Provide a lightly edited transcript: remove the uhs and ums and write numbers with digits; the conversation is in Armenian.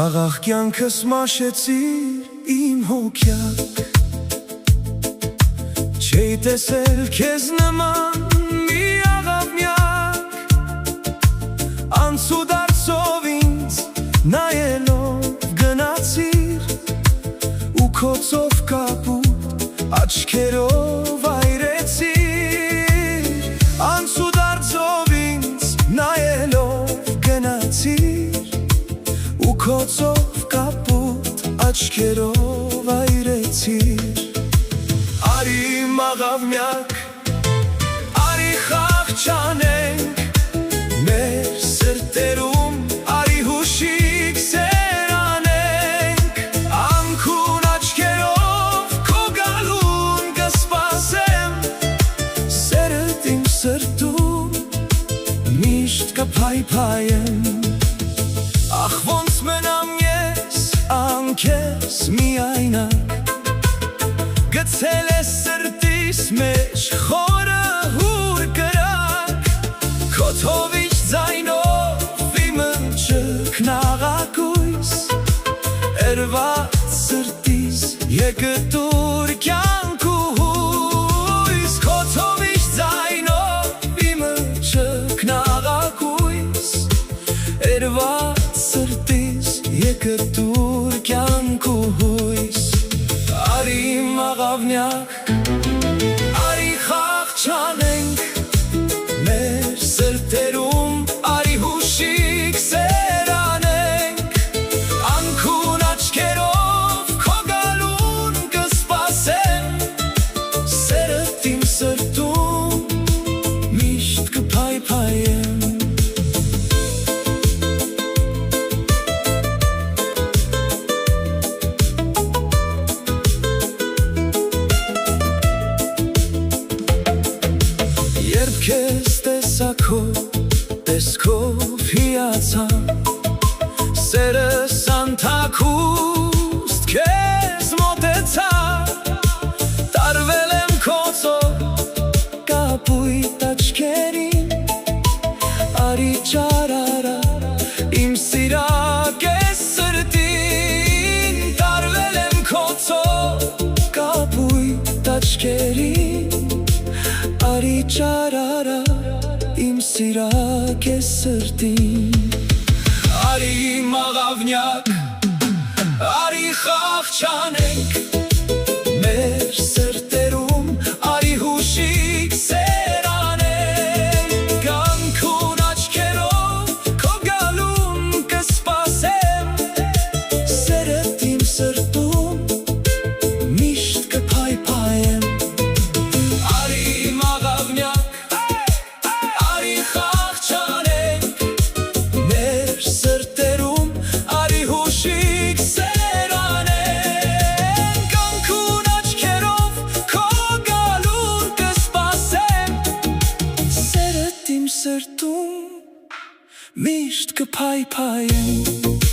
Աղաղ կյանքս մաշեցիր իմ հոգյակ, չէի տեսել քեզ նման մի աղավնյակ, անցուդարձով ինձ նայելով գնացիր, ու քո ծով կապուտ աչքերով այրեցիր, անցուդարձով ինձ նայելով գնացիր, ու քո ծով կապուտ աչքերով այրեցիր։ Արի մաղավնյակ, արի խաղ չանենք, մեր սրտերում արի հուշիկ սեր անենք, անքուն աչքերով քո գալուն կսպասեմ, սերդ իմ սրտում միշտ կփայփայեմ, ախ ոնց մնամ ես անքեզ միայնակ, գցել ես սրտիս մեջ խորը հուր կրակ, քո թովիչ ձայնով իմը չքնաղակույս, էրված սրտիս եկտուր կյանքու հույս, քո թովիչ ձայնով իմը չքնաղակույս, էրված սրտիս եկտուր կյանքու հույս։ Արի մաղավնյակ, արի խաղ չանենք, մեր սրտերում արի հուշիկ սեր անենք, անքուն աչքերով քո գալուն կսպասեմ, սերդ իմ սրտում միշտ կփայփայեմ։ Երբ քեզ տեսա քո տեսքով հիացա, սերս անթաքուստ քեզ մոտեցա, տարվել եմ քո ծով կապույտ աչքերին, արի ճարարա իմ սիրակ ես սրտին, տարվել եմ քո ծով կապույտ աչքերին, արի ճարարա իմ սիրակ ես սրտին։ Արի մաղավնյակ, արի խաղ չանենք, մեր սրտերում արի հուշիկ սեր անենք, անքուն աչքերով քո գալուն կսպասեմ, սերդ իմ սրտում միշտ կփայփայեմ։ Սրտում միշտ կփայփայեմ։